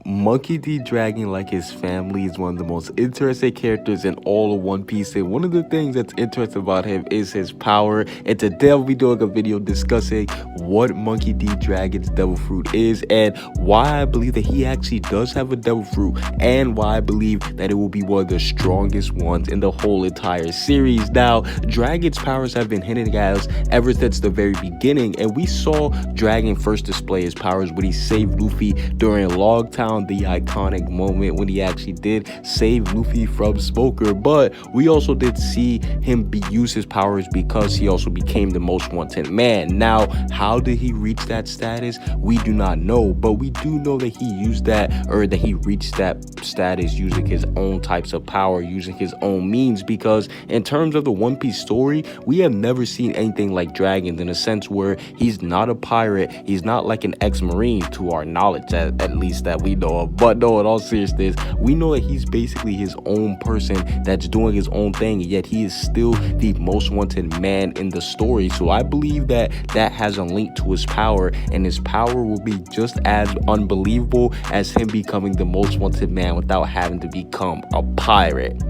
Monkey D. Dragon, like his family, is one of the most interesting characters in all of One Piece. And one of the things that's interesting about him is his power. And today I'll be doing a video discussing what Monkey D. Dragon's Devil Fruit is and why I believe that he actually does have a Devil Fruit and why I believe that it will be one of the strongest ones in the whole entire series. Now, Dragon's powers have been hinted at us ever since the very beginning, and we saw Dragon first display his powers when he saved Luffy during Log Town, the iconic moment when he actually did save Luffy from Smoker. But we also did see him use his powers because he also became the most wanted man. Now, how did he reach that status? We do not know, but we do know that he used that, or that he reached that status using his own types of power, using his own means, because in terms of the One Piece story, we have never seen anything like Dragon, in a sense where he's not a pirate, he's not like an ex-marine to our knowledge, at least that we know of. But no, in all seriousness, we know that he's basically his own person that's doing his own thing, yet he is still the most wanted man in the story. So I believe that that has a link to his power, and his power will be just as unbelievable as him becoming the most wanted man without having to become a pirate.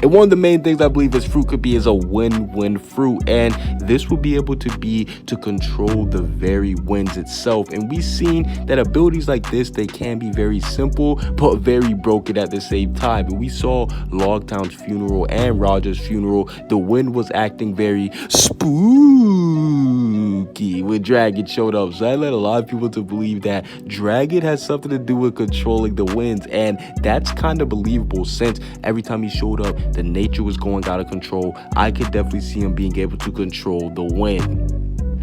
And one of the main things I believe his fruit could be is a win-win fruit, and this will be able to be to control the very winds itself. And we've seen that abilities like this, they can be very simple but very broken at the same time. And we saw Logtown's funeral and Roger's funeral, the wind was acting very spooky when Dragon showed up. So I led a lot of people to believe that Dragon has something to do with controlling the winds, and that's kind of believable since every time he showed up, the nature was going out of control. I could definitely see him being able to control the wind.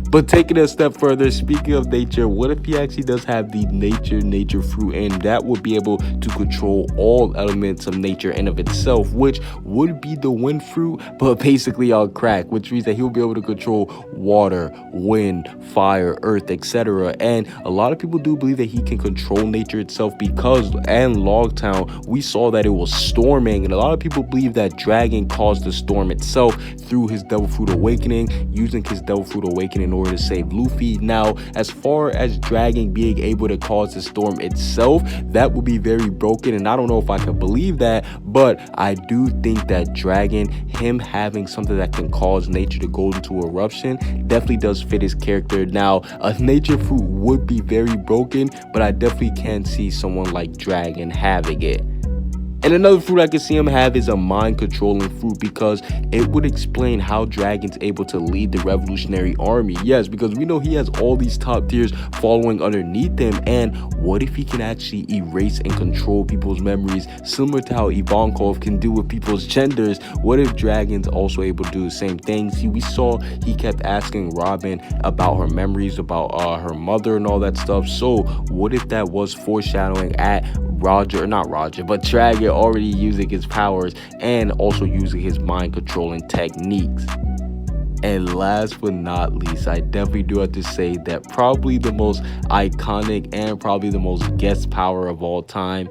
But taking it a step further, speaking of nature, what if he actually does have the nature fruit, and that would be able to control all elements of nature and of itself, which would be the wind fruit, but basically on crack, which means that he'll be able to control water, wind, fire, earth, etc. And a lot of people do believe that he can control nature itself because in Logtown, we saw that it was storming, and a lot of people believe that Dragon caused the storm itself through his Devil Fruit awakening, using his Devil Fruit awakening in order to save Luffy. Now, as far as Dragon being able to cause the storm itself, that would be very broken, and I don't know if I can believe that, but I do think that Dragon, him having something that can cause nature to go into eruption, definitely does fit his character. Now, a nature fruit would be very broken, but I definitely can see someone like Dragon having it. And another fruit I can see him have is a mind-controlling fruit, because it would explain how Dragon's able to lead the revolutionary army. Yes, because we know he has all these top tiers following underneath him, and what if he can actually erase and control people's memories, similar to how Ivankov can do with people's genders? What if Dragon's also able to do the same thing? See, we saw he kept asking Robin about her memories, about her mother and all that stuff. So what if that was foreshadowing at Dragon already using his powers and also using his mind controlling techniques? And last but not least, I definitely do have to say that probably the most iconic and probably the most guest power of all time,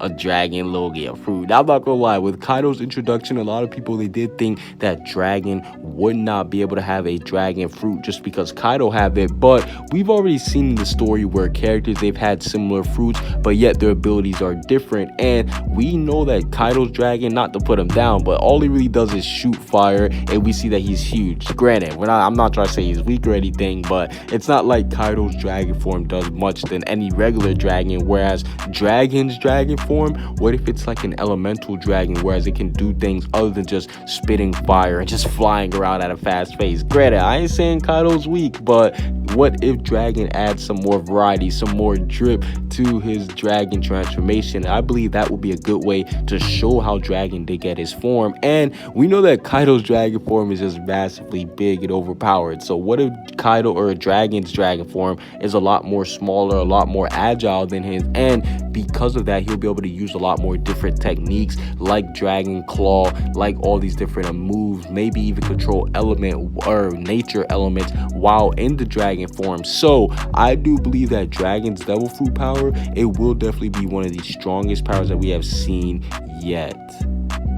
a Dragon Logia fruit. Now, I'm not gonna lie, with Kaido's introduction, a lot of people, they did think that Dragon would not be able to have a Dragon fruit just because Kaido have it, but we've already seen in the story where characters, they've had similar fruits, but yet their abilities are different. And we know that Kaido's Dragon, not to put him down, but all he really does is shoot fire, and we see that he's huge. Granted, I'm not trying to say he's weak or anything, but it's not like Kaido's Dragon form does much than any regular dragon, whereas Dragon's Dragon form, what if it's like an elemental dragon, whereas it can do things other than just spitting fire and just flying around at a fast pace? Granted, I ain't saying Kaido's weak, but what if Dragon adds some more variety, some more drip to his Dragon transformation? I believe that would be a good way to show how Dragon did get his form. And we know that Kaido's Dragon form is just massively big and overpowered. So what if Kaido, or Dragon's Dragon form, is a lot more smaller, a lot more agile than his, and because of that, he'll be able to use a lot more different techniques like Dragon Claw, like all these different moves, maybe even control element or nature elements while in the Dragon form. So I do believe that Dragon's Devil Fruit power, it will definitely be one of the strongest powers that we have seen yet.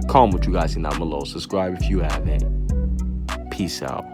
Comment what you guys think down below. Subscribe if you haven't. Peace out.